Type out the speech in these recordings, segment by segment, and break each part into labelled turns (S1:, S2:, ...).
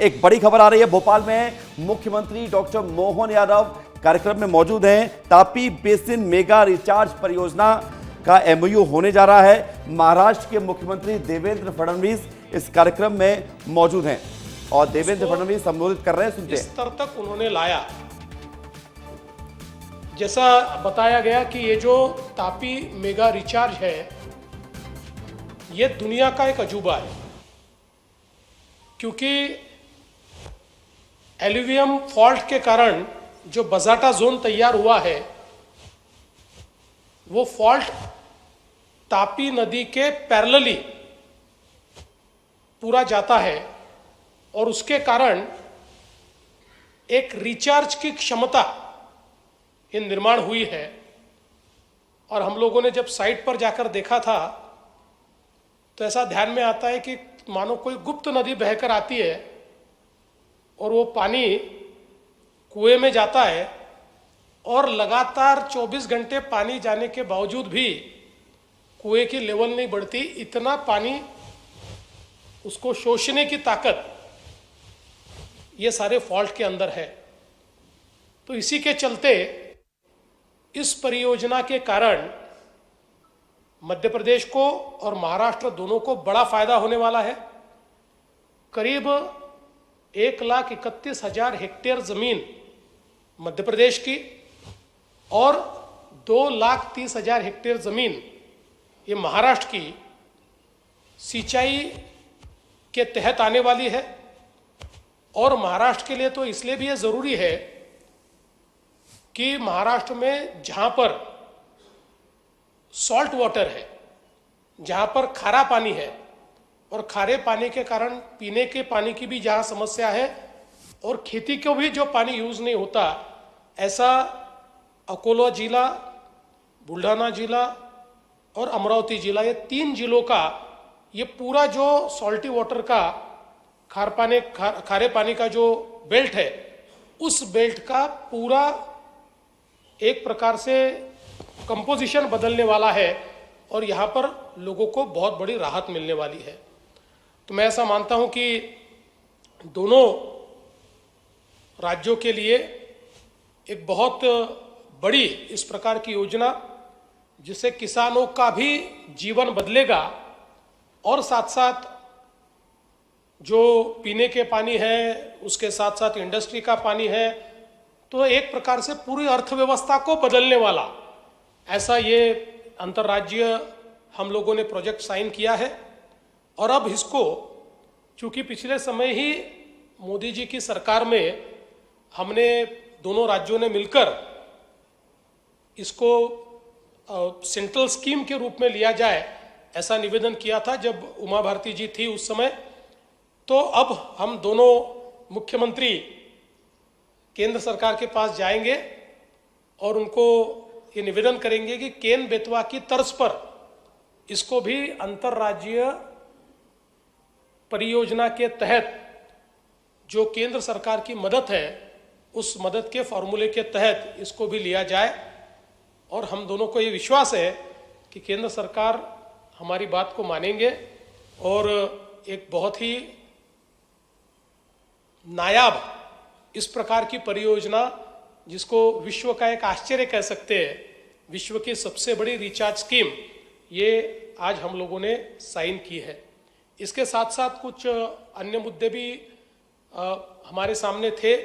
S1: एक बड़ी खबर आ रही है। भोपाल में मुख्यमंत्री डॉक्टर मोहन यादव कार्यक्रम में मौजूद हैं। तापी बेसिन मेगा रिचार्ज परियोजना का एमओयू होने जा रहा है। महाराष्ट्र के मुख्यमंत्री देवेंद्र फडणवीस इस कार्यक्रम में मौजूद हैं और देवेंद्र फडणवीस संबोधित कर रहे हैं। सुनते हैं।
S2: इस स्तर तक उन्होंने लाया, जैसा बताया गया कि ये जो तापी मेगा रिचार्ज है ये दुनिया का एक अजूबा है, क्योंकि एल्यूवियम फॉल्ट के कारण जो बजाटा जोन तैयार हुआ है वो फॉल्ट तापी नदी के पैरेलली पूरा जाता है और उसके कारण एक रिचार्ज की क्षमता ये निर्माण हुई है। और हम लोगों ने जब साइट पर जाकर देखा था तो ऐसा ध्यान में आता है कि मानो कोई गुप्त नदी बहकर आती है और वो पानी कुएं में जाता है और लगातार 24 घंटे पानी जाने के बावजूद भी कुएं की लेवल नहीं बढ़ती। इतना पानी उसको शोषने की ताकत ये सारे फॉल्ट के अंदर है। तो इसी के चलते इस परियोजना के कारण मध्य प्रदेश को और महाराष्ट्र दोनों को बड़ा फायदा होने वाला है। करीब 1,31,000 हेक्टेयर जमीन मध्य प्रदेश की और 2,30,000 हेक्टेयर जमीन ये महाराष्ट्र की सिंचाई के तहत आने वाली है। और महाराष्ट्र के लिए तो इसलिए भी ये जरूरी है कि महाराष्ट्र में जहां पर सॉल्ट वाटर है, जहां पर खारा पानी है और खारे पानी के कारण पीने के पानी की भी जहां समस्या है और खेती को भी जो पानी यूज नहीं होता, ऐसा अकोला जिला, बुल्ढाना जिला और अमरावती जिला, ये 3 जिलों का ये पूरा जो सॉल्टी वाटर का खारे पानी का जो बेल्ट है, उस बेल्ट का पूरा एक प्रकार से कंपोजिशन बदलने वाला है और यहाँ पर लोगों को बहुत बड़ी राहत मिलने वाली है। तो मैं ऐसा मानता हूँ कि दोनों राज्यों के लिए एक बहुत बड़ी इस प्रकार की योजना, जिससे किसानों का भी जीवन बदलेगा और साथ साथ जो पीने के पानी है उसके साथ साथ इंडस्ट्री का पानी है, तो एक प्रकार से पूरी अर्थव्यवस्था को बदलने वाला ऐसा ये अंतर्राज्यीय हम लोगों ने प्रोजेक्ट साइन किया है। और अब इसको, चूंकि पिछले समय ही मोदी जी की सरकार में हमने दोनों राज्यों ने मिलकर इसको सेंट्रल स्कीम के रूप में लिया जाए, ऐसा निवेदन किया था जब उमा भारती जी थी उस समय। तो अब हम दोनों मुख्यमंत्री केंद्र सरकार के पास जाएंगे और उनको ये निवेदन करेंगे कि केन बेतवा की तर्ज पर इसको भी अंतर्राज्यीय परियोजना के तहत जो केंद्र सरकार की मदद है, उस मदद के फॉर्मूले के तहत इसको भी लिया जाए। और हम दोनों को ये विश्वास है कि केंद्र सरकार हमारी बात को मानेंगे और एक बहुत ही नायाब इस प्रकार की परियोजना, जिसको विश्व का एक आश्चर्य कह सकते हैं, विश्व की सबसे बड़ी रिचार्ज स्कीम, ये आज हम लोगों ने साइन की है। इसके साथ साथ कुछ अन्य मुद्दे भी हमारे सामने थे,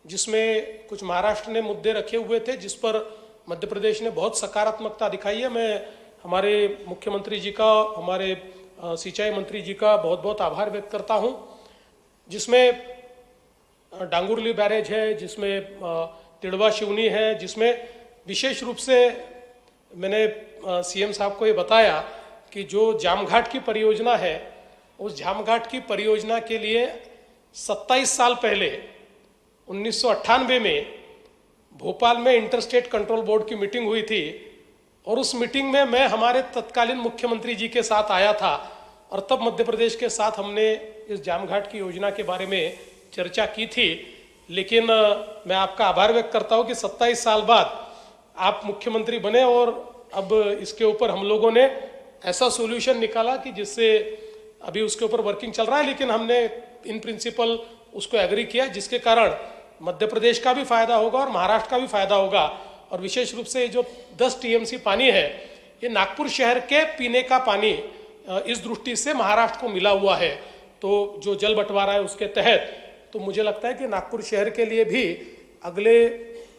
S2: जिसमें कुछ महाराष्ट्र ने मुद्दे रखे हुए थे जिस पर मध्य प्रदेश ने बहुत सकारात्मकता दिखाई है। मैं हमारे मुख्यमंत्री जी का, हमारे सिंचाई मंत्री जी का बहुत बहुत आभार व्यक्त करता हूं, जिसमें डांगुरली बैरेज है, जिसमें तिड़वा शिवनी है, जिसमें विशेष रूप से मैंने सीएम साहब को ये बताया कि जो जामघाट की परियोजना है, उस जामघाट की परियोजना के लिए 27 साल पहले 1998 में भोपाल में इंटरस्टेट कंट्रोल बोर्ड की मीटिंग हुई थी और उस मीटिंग में मैं हमारे तत्कालीन मुख्यमंत्री जी के साथ आया था और तब मध्य प्रदेश के साथ हमने इस जामघाट की योजना के बारे में चर्चा की थी। लेकिन मैं आपका आभार व्यक्त करता हूं कि 27 साल बाद आप मुख्यमंत्री बने और अब इसके ऊपर हम लोगों ने ऐसा सॉल्यूशन निकाला कि जिससे अभी उसके ऊपर वर्किंग चल रहा है, लेकिन हमने इन प्रिंसिपल उसको एग्री किया, जिसके कारण मध्य प्रदेश का भी फायदा होगा और महाराष्ट्र का भी फायदा होगा। और विशेष रूप से जो 10 टीएमसी पानी है, ये नागपुर शहर के पीने का पानी इस दृष्टि से महाराष्ट्र को मिला हुआ है। तो जो जल बंटवारा है उसके तहत तो मुझे लगता है कि नागपुर शहर के लिए भी अगले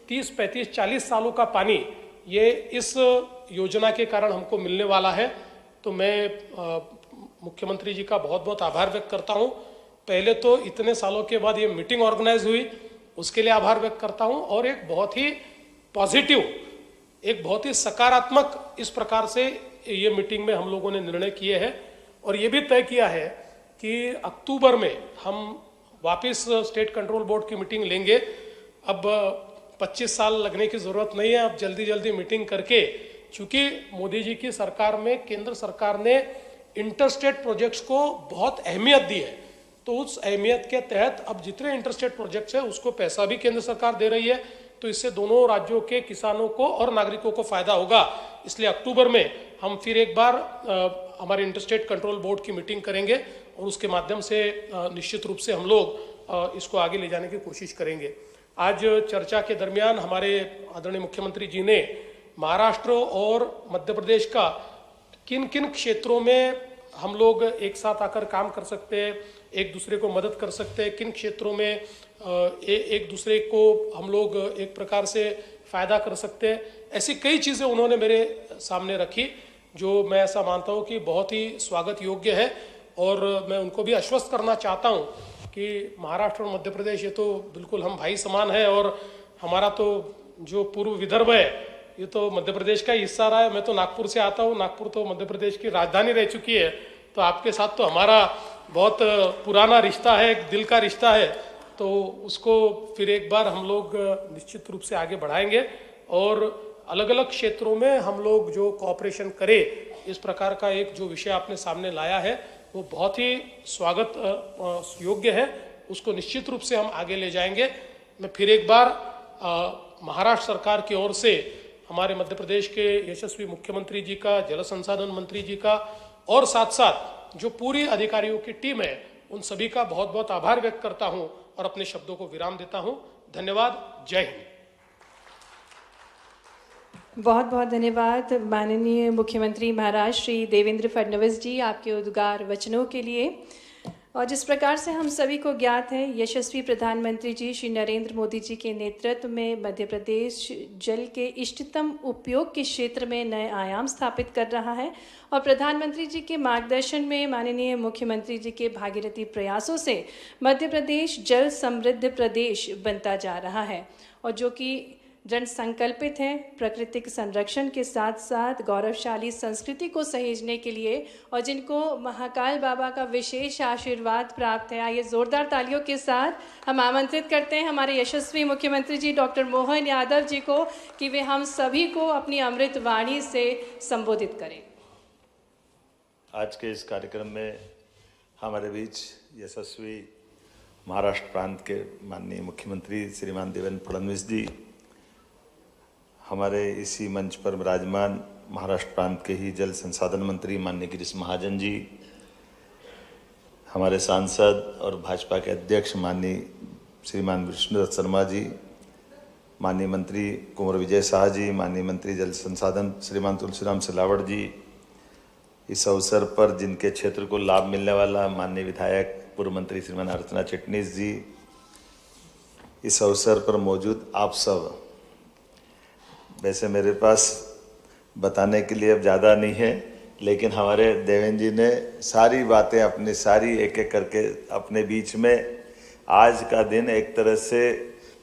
S2: 30, 35, 40 सालों का पानी ये इस योजना के कारण हमको मिलने वाला है। तो मैं मुख्यमंत्री जी का बहुत बहुत आभार व्यक्त करता हूँ। पहले तो इतने सालों के बाद ये मीटिंग ऑर्गेनाइज हुई, उसके लिए आभार व्यक्त करता हूँ। और एक बहुत ही पॉजिटिव, एक बहुत ही सकारात्मक इस प्रकार से ये मीटिंग में हम लोगों ने निर्णय किए हैं। और ये भी तय किया है कि अक्टूबर में हम वापस स्टेट कंट्रोल बोर्ड की मीटिंग लेंगे। अब 25 साल लगने की ज़रूरत नहीं है, अब जल्दी जल्दी मीटिंग करके, चूँकि मोदी जी की सरकार में केंद्र सरकार ने इंटरस्टेट प्रोजेक्ट्स को बहुत अहमियत दी है, तो उस अहमियत के तहत अब जितने इंटरस्टेट प्रोजेक्ट्स हैं उसको पैसा भी केंद्र सरकार दे रही है। तो इससे दोनों राज्यों के किसानों को और नागरिकों को फायदा होगा। इसलिए अक्टूबर में हम फिर एक बार हमारे इंटरस्टेट कंट्रोल बोर्ड की मीटिंग करेंगे और उसके माध्यम से निश्चित रूप से हम लोग इसको आगे ले जाने की कोशिश करेंगे। आज चर्चा के दरमियान हमारे आदरणीय मुख्यमंत्री जी ने महाराष्ट्र और मध्य प्रदेश का किन किन क्षेत्रों में हम लोग एक साथ आकर काम कर सकते हैं, एक दूसरे को मदद कर सकते हैं, किन क्षेत्रों में एक दूसरे को हम लोग एक प्रकार से फ़ायदा कर सकते हैं, ऐसी कई चीज़ें उन्होंने मेरे सामने रखी जो मैं ऐसा मानता हूँ कि बहुत ही स्वागत योग्य है। और मैं उनको भी आश्वस्त करना चाहता हूँ कि महाराष्ट्र और मध्य प्रदेश ये तो बिल्कुल हम भाई समान है। और हमारा तो जो पूर्व विदर्भ है ये तो मध्य प्रदेश का हिस्सा रहा है। मैं तो नागपुर से आता हूँ, नागपुर तो मध्य प्रदेश की राजधानी रह चुकी है। तो आपके साथ तो हमारा बहुत पुराना रिश्ता है, एक दिल का रिश्ता है। तो उसको फिर एक बार हम लोग निश्चित रूप से आगे बढ़ाएंगे और अलग अलग क्षेत्रों में हम लोग जो कोऑपरेशन करें, इस प्रकार का एक जो विषय आपने सामने लाया है वो बहुत ही स्वागत योग्य है। उसको निश्चित रूप से हम आगे ले जाएंगे। मैं फिर एक बार महाराष्ट्र सरकार की ओर से हमारे मध्य प्रदेश के यशस्वी मुख्यमंत्री जी का, जल संसाधन मंत्री जी का और साथ साथ जो पूरी अधिकारियों की टीम है उन सभी का बहुत बहुत आभार व्यक्त करता हूं और अपने शब्दों को विराम देता हूं। धन्यवाद। जय हिंद।
S3: बहुत बहुत धन्यवाद माननीय मुख्यमंत्री महाराष्ट्र श्री देवेंद्र फडणवीस जी, आपके उद्गार वचनों के लिए। और जिस प्रकार से हम सभी को ज्ञात है, यशस्वी प्रधानमंत्री जी श्री नरेंद्र मोदी जी के नेतृत्व में मध्य प्रदेश जल के इष्टतम उपयोग के क्षेत्र में नए आयाम स्थापित कर रहा है। और प्रधानमंत्री जी के मार्गदर्शन में माननीय मुख्यमंत्री जी के भागीरथी प्रयासों से मध्य प्रदेश जल समृद्ध प्रदेश बनता जा रहा है। और जो कि जन संकल्पित है प्राकृतिक संरक्षण के साथ साथ गौरवशाली संस्कृति को सहेजने के लिए, और जिनको महाकाल बाबा का विशेष आशीर्वाद प्राप्त है। आइए जोरदार तालियों के साथ हम आमंत्रित करते हैं हमारे यशस्वी मुख्यमंत्री जी डॉक्टर मोहन यादव जी को कि वे हम सभी को अपनी अमृत वाणी से संबोधित करें।
S4: आज के इस कार्यक्रम में हमारे बीच यशस्वी महाराष्ट्र प्रांत के माननीय मुख्यमंत्री श्रीमान देवेंद्र फडणवीस जी, हमारे इसी मंच पर विराजमान महाराष्ट्र प्रांत के ही जल संसाधन मंत्री माननीय गिरीश महाजन जी, हमारे सांसद और भाजपा के अध्यक्ष माननीय श्रीमान विष्णुदत्त शर्मा जी, माननीय मंत्री कुंवर विजय शाह जी, माननीय मंत्री जल संसाधन श्रीमान तुलसीराम सिलावट जी, इस अवसर पर जिनके क्षेत्र को लाभ मिलने वाला माननीय विधायक पूर्व मंत्री श्रीमान अर्चना चिटनीस जी, इस अवसर पर मौजूद आप सब। वैसे मेरे पास बताने के लिए अब ज़्यादा नहीं है, लेकिन हमारे देवेंद्र जी ने सारी बातें अपनी सारी एक एक करके अपने बीच में, आज का दिन एक तरह से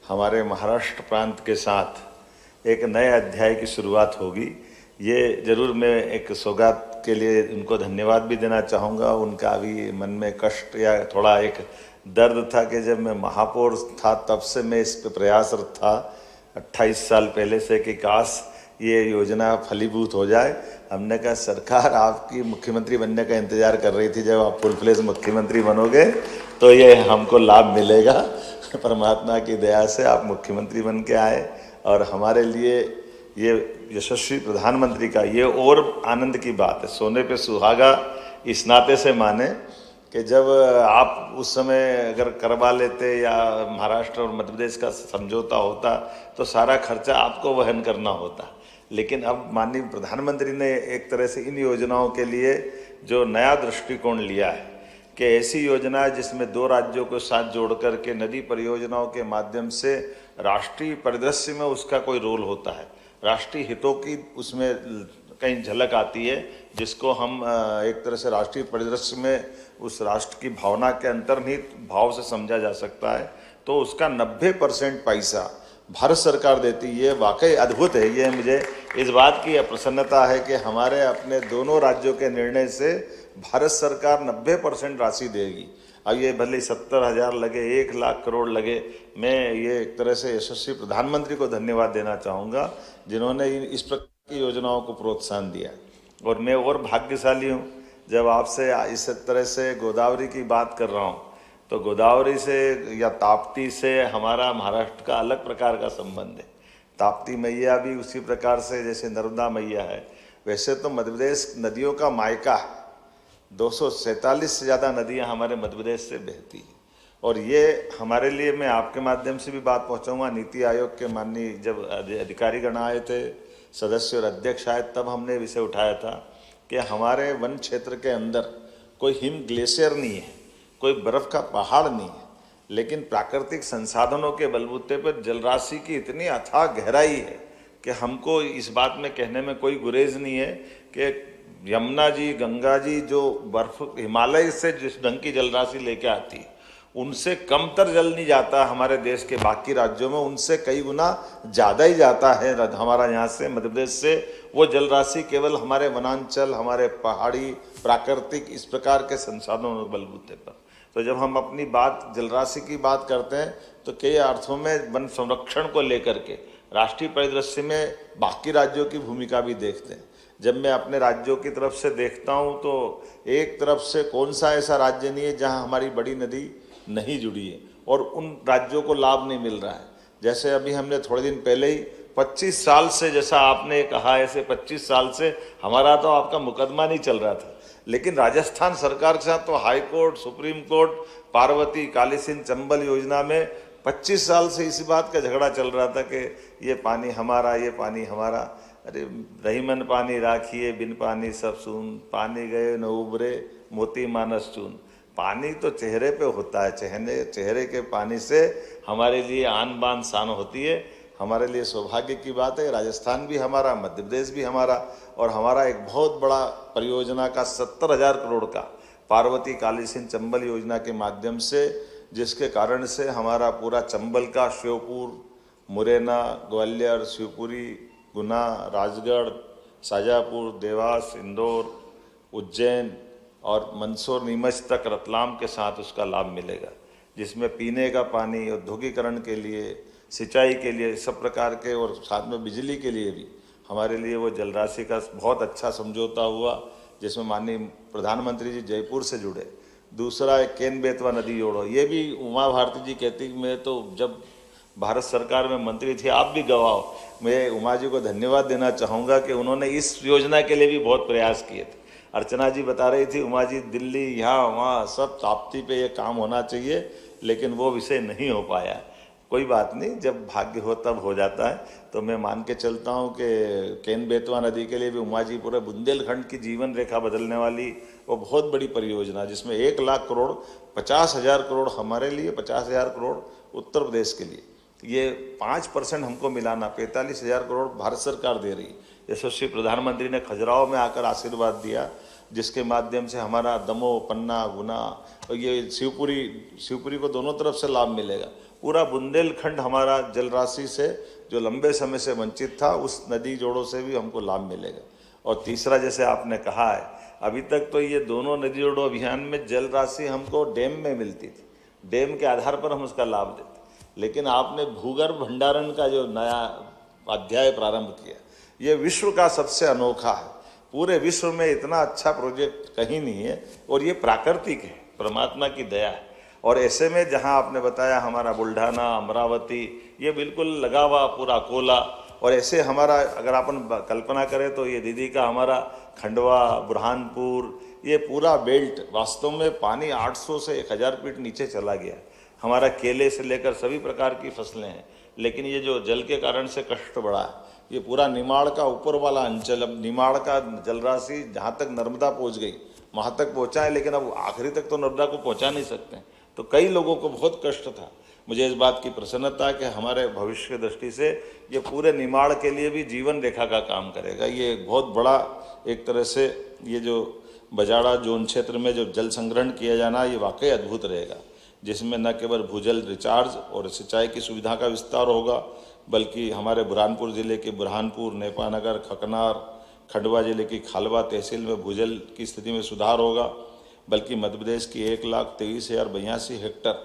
S4: हमारे महाराष्ट्र प्रांत के साथ एक नए अध्याय की शुरुआत होगी। ये ज़रूर मैं एक सौगात के लिए उनको धन्यवाद भी देना चाहूँगा। उनका भी मन में कष्ट या थोड़ा एक दर्द था कि जब मैं महापौर था तब से मैं इस पर प्रयासरत था 28 साल पहले से कि काश ये योजना फलीभूत हो जाए। हमने कहा सरकार आपकी मुख्यमंत्री बनने का इंतज़ार कर रही थी, जब आप फुल फ्लेज मुख्यमंत्री बनोगे तो ये हमको लाभ मिलेगा। परमात्मा की दया से आप मुख्यमंत्री बन के आए और हमारे लिए ये यशस्वी प्रधानमंत्री का ये और आनंद की बात है। सोने पे सुहागा इस नाते से माने कि जब आप उस समय अगर करवा लेते या महाराष्ट्र और मध्य प्रदेश का समझौता होता तो सारा खर्चा आपको वहन करना होता। लेकिन अब माननीय प्रधानमंत्री ने एक तरह से इन योजनाओं के लिए जो नया दृष्टिकोण लिया है कि ऐसी योजना जिसमें 2 राज्यों को साथ जोड़ करके नदी परियोजनाओं के माध्यम से राष्ट्रीय परिदृश्य में उसका कोई रोल होता है, राष्ट्रीय हितों की उसमें कहीं झलक आती है, जिसको हम एक तरह से राष्ट्रीय परिदृश्य में उस राष्ट्र की भावना के अंतर्निहित भाव से समझा जा सकता है, तो उसका 90% पैसा भारत सरकार देती है। ये वाकई अद्भुत है। ये मुझे इस बात की प्रसन्नता है कि हमारे अपने दोनों राज्यों के निर्णय से भारत सरकार 90% राशि देगी। अब ये भले 70,000 लगे, 1 लाख करोड़ लगे, मैं ये एक तरह से यशस्वी प्रधानमंत्री को धन्यवाद देना चाहूँगा जिन्होंने इस प्रकार की योजनाओं को प्रोत्साहन दिया। और मैं और भाग्यशाली हूँ जब आपसे इस तरह से गोदावरी की बात कर रहा हूँ, तो गोदावरी से या ताप्ती से हमारा महाराष्ट्र का अलग प्रकार का संबंध है। ताप्ती मैया भी उसी प्रकार से जैसे नर्मदा मैया है, वैसे तो मध्य प्रदेश नदियों का मायका है। 247 से ज़्यादा नदियाँ हमारे मध्य प्रदेश से बहती हैं। और ये हमारे लिए, मैं आपके माध्यम से भी बात पहुँचाऊँगा, नीति आयोग के माननीय जब अधिकारीगण आए थे, सदस्य और अध्यक्ष आए, तब हमने विषय उठाया था कि हमारे वन क्षेत्र के अंदर कोई हिम ग्लेशियर नहीं है, कोई बर्फ़ का पहाड़ नहीं है, लेकिन प्राकृतिक संसाधनों के बलबूते पर जलराशि की इतनी अथाह गहराई है कि हमको इस बात में कहने में कोई गुरेज नहीं है कि यमुना जी, गंगा जी जो बर्फ हिमालय से जिस ढंग की जलराशि लेके आती है, उनसे कमतर जल नहीं जाता हमारे देश के बाकी राज्यों में, उनसे कई गुना ज़्यादा ही जाता है हमारा यहाँ से मध्य प्रदेश से। वो जलराशि केवल हमारे वनांचल, हमारे पहाड़ी प्राकृतिक इस प्रकार के संसाधनों के बलबूते पर। तो जब हम अपनी बात जलराशि की बात करते हैं तो कई अर्थों में वन संरक्षण को लेकर के राष्ट्रीय परिदृश्य में बाकी राज्यों की भूमिका भी देखते हैं। जब मैं अपने राज्यों की तरफ से देखता हूँ तो एक तरफ से कौन सा ऐसा राज्य नहीं है जहाँ हमारी बड़ी नदी नहीं जुड़ी है और उन राज्यों को लाभ नहीं मिल रहा है। जैसे अभी हमने थोड़े दिन पहले ही 25 साल से, जैसा आपने कहा, ऐसे 25 साल से हमारा तो आपका मुकदमा नहीं चल रहा था, लेकिन राजस्थान सरकार के साथ तो high court, supreme court, Parvati, Kali Sindh, Chambal योजना में 25 साल से इसी बात का झगड़ा चल रहा था कि ये पानी हमारा, ये पानी हमारा। अरे रहीमन पानी राखिए, बिन पानी सब सून, पानी गए न उबरे, मोती मानस चून। पानी तो चेहरे पे होता है, चेहरे के पानी से हमारे लिए आन बान शान होती है। हमारे लिए सौभाग्य की बात है, राजस्थान भी हमारा, मध्य प्रदेश भी हमारा, और हमारा एक बहुत बड़ा परियोजना का 70,000 करोड़ का पार्वती, काली सिंध, चंबल योजना के माध्यम से, जिसके कारण से हमारा पूरा चंबल का श्योपुर, मुरैना, ग्वालियर, शिवपुरी, गुना, राजगढ़, शाजापुर, देवास, इंदौर, उज्जैन और मंदसौर, नीमच तक रतलाम के साथ उसका लाभ मिलेगा, जिसमें पीने का पानी, औद्योगिकरण के लिए, सिंचाई के लिए, सब प्रकार के, और साथ में बिजली के लिए भी हमारे लिए वो जलराशि का बहुत अच्छा समझौता हुआ, जिसमें माननीय प्रधानमंत्री जी जयपुर से जुड़े। दूसरा एक केन बेतवा नदी जोड़ो, ये भी उमा भारती जी कहती, मैं तो जब भारत सरकार में मंत्री थी, आप भी गवाह हो, मैं उमा जी को धन्यवाद देना चाहूँगा कि उन्होंने इस योजना के लिए भी बहुत प्रयास किए थे। अर्चना जी बता रही थी, उमा जी दिल्ली, यहाँ वहाँ सब ताप्ती पे ये काम होना चाहिए, लेकिन वो विषय नहीं हो पाया। कोई बात नहीं, जब भाग्य हो तब हो जाता है। तो मैं मान के चलता हूँ कि केन बेतवा नदी के लिए भी उमा जी पूरे बुंदेलखंड की जीवन रेखा बदलने वाली वो बहुत बड़ी परियोजना, जिसमें 1 लाख करोड़, 50,000 करोड़ हमारे लिए, 50,000 करोड़ उत्तर प्रदेश के लिए, ये 5% हमको मिलाना, 45,000 करोड़ भारत सरकार दे रही। यशस्वी प्रधानमंत्री ने खजुराहो में आकर आशीर्वाद दिया, जिसके माध्यम से हमारा दमोह, पन्ना, गुना और ये शिवपुरी को दोनों तरफ से लाभ मिलेगा। पूरा बुंदेलखंड हमारा जलराशि से जो लंबे समय से वंचित था, उस नदी जोड़ों से भी हमको लाभ मिलेगा। और तीसरा, जैसे आपने कहा है, अभी तक तो ये दोनों नदी जोड़ो अभियान में जल राशि हमको डैम में मिलती थी, डैम के आधार पर हम उसका लाभ देते, लेकिन आपने भूगर्भ भंडारण का जो नया अध्याय प्रारंभ किया, ये विश्व का सबसे अनोखा है। पूरे विश्व में इतना अच्छा प्रोजेक्ट कहीं नहीं है, और ये प्राकृतिक है, परमात्मा की दया है। और ऐसे में जहां आपने बताया हमारा बुल्ढाना, अमरावती, ये बिल्कुल लगा हुआ पूरा कोला, और ऐसे हमारा अगर अपन कल्पना करें तो ये दीदी का हमारा खंडवा, बुरहानपुर, ये पूरा बेल्ट वास्तव में पानी 800 से 1000 फीट नीचे चला गया। हमारा केले से लेकर सभी प्रकार की फसलें हैं, लेकिन ये जो जल के कारण से कष्ट बढ़ा है, ये पूरा निमाड़ का ऊपर वाला अंचल, अब निमाड़ का जलराशि जहाँ तक नर्मदा पहुँच गई वहाँ तक पहुँचा है, लेकिन अब आखिरी तक तो नर्मदा को पहुँचा नहीं सकते। तो कई लोगों को बहुत कष्ट था। मुझे इस बात की प्रसन्नता है कि हमारे भविष्य की दृष्टि से ये पूरे निमाड़ के लिए भी जीवन रेखा का काम करेगा। ये एक बहुत बड़ा एक तरह से ये जो बजाड़ा जोन क्षेत्र में जो जल संग्रहण किया जाना, ये वाकई अद्भुत रहेगा, जिसमें न केवल भूजल रिचार्ज और सिंचाई की सुविधा का विस्तार होगा, बल्कि हमारे बुरहानपुर जिले के बुरहानपुर, नेपानगर, खकनार, खंडवा जिले की खालवा तहसील में भूजल की स्थिति में सुधार होगा, बल्कि मध्य प्रदेश की 1,23,082 हेक्टर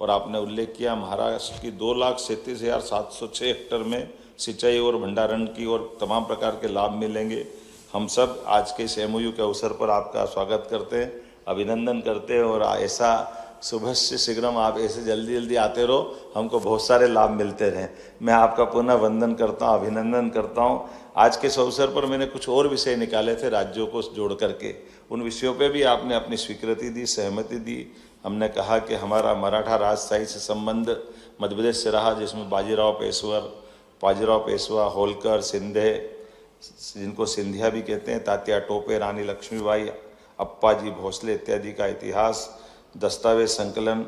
S4: और आपने उल्लेख किया महाराष्ट्र की 2,37,706 हेक्टर में सिंचाई और भंडारण की और तमाम प्रकार के लाभ मिलेंगे। हम सब आज के इस MOU के अवसर पर आपका स्वागत करते हैं, अभिनंदन करते हैं और ऐसा सुबह से शीघ्रम आप ऐसे जल्दी जल्दी आते रहो, हमको बहुत सारे लाभ मिलते रहें। मैं आपका पुनः वंदन करता हूँ, अभिनंदन करता हूँ। आज के इस अवसर पर मैंने कुछ और विषय निकाले थे राज्यों को जोड़ करके, उन विषयों पे भी आपने अपनी स्वीकृति दी, सहमति दी। हमने कहा कि हमारा मराठा राजशाही से संबंध मध्य प्रदेश से रहा, जिसमें बाजीराव पेशवा, होलकर, सिंधे, जिनको सिंधिया भी कहते हैं, तात्या टोपे, रानी लक्ष्मीबाई, अप्पाजी भोसले इत्यादि का इतिहास, दस्तावेज संकलन,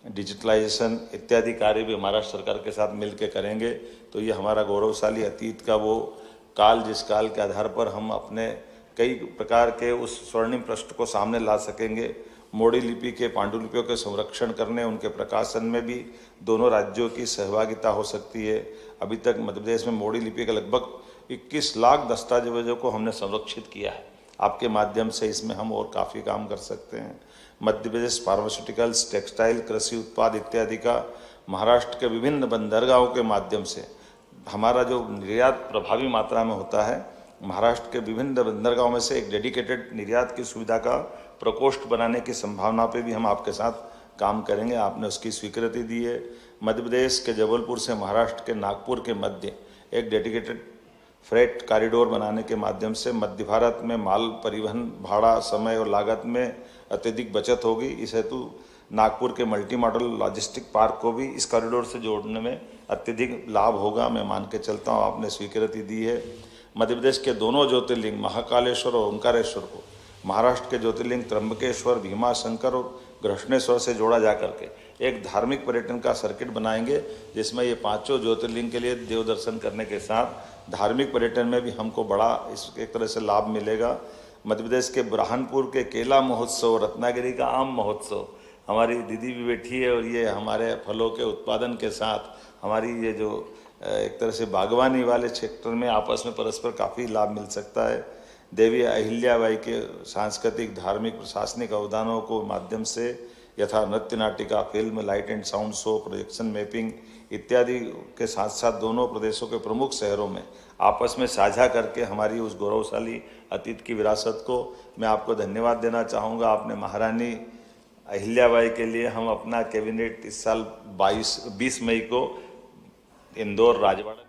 S4: डिजिटलाइजेशन इत्यादि कार्य भी महाराष्ट्र सरकार के साथ मिलकर करेंगे। तो ये हमारा गौरवशाली अतीत का वो काल, जिस काल के आधार पर हम अपने कई प्रकार के उस स्वर्णिम पृष्ठ को सामने ला सकेंगे। मोड़ी लिपि के पांडुलिपियों के संरक्षण करने, उनके प्रकाशन में भी दोनों राज्यों की सहभागिता हो सकती है। अभी तक मध्य प्रदेश में मोड़ी लिपि के लगभग 21 लाख दस्तावेजों को हमने संरक्षित किया है। आपके माध्यम से इसमें हम और काफ़ी काम कर सकते हैं। मध्य प्रदेश फार्मास्यूटिकल्स, टेक्सटाइल, कृषि उत्पाद इत्यादि का महाराष्ट्र के विभिन्न बंदरगाहों के माध्यम से हमारा जो निर्यात प्रभावी मात्रा में होता है, महाराष्ट्र के विभिन्न बंदरगाहों में से एक डेडिकेटेड निर्यात की सुविधा का प्रकोष्ठ बनाने की संभावना पे भी हम आपके साथ काम करेंगे। आपने उसकी स्वीकृति दी है। मध्य प्रदेश के जबलपुर से महाराष्ट्र के नागपुर के मध्य एक डेडिकेटेड फ्रेट कॉरिडोर बनाने के माध्यम से मध्य भारत में माल परिवहन, भाड़ा, समय और लागत में अत्यधिक बचत होगी। इस हेतु नागपुर के मल्टी मॉडल लॉजिस्टिक पार्क को भी इस कॉरिडोर से जोड़ने में अत्यधिक लाभ होगा, मैं मान के चलता हूँ। आपने स्वीकृति दी है। मध्य प्रदेश के दोनों ज्योतिर्लिंग महाकालेश्वर और ओंकारेश्वर को महाराष्ट्र के ज्योतिर्लिंग त्र्यंबकेश्वर, भीमाशंकर और घृष्णेश्वर से जोड़ा जा करके एक धार्मिक पर्यटन का सर्किट बनाएंगे, जिसमें ये पांचों ज्योतिर्लिंग के लिए देव दर्शन करने के साथ धार्मिक पर्यटन में भी हमको बड़ा इस एक तरह से लाभ मिलेगा। मध्य प्रदेश के बुरहानपुर के केला महोत्सव, रत्नागिरी का आम महोत्सव, हमारी दीदी भी बैठी है और ये हमारे फलों के उत्पादन के साथ हमारी ये जो एक तरह से बागवानी वाले क्षेत्र में आपस में परस्पर काफ़ी लाभ मिल सकता है। देवी अहिल्याबाई के सांस्कृतिक, धार्मिक, प्रशासनिक अवदानों को माध्यम से यथा नृत्य नाटिका, film, light and sound show, projection mapping इत्यादि के साथ साथ दोनों प्रदेशों के प्रमुख शहरों में आपस में साझा करके हमारी उस गौरवशाली अतीत की विरासत को मैं आपको धन्यवाद देना चाहूँगा। आपने महारानी अहिल्याबाई के लिए हम अपना कैबिनेट इस साल 20 मई को इंदौर राजवाड़ा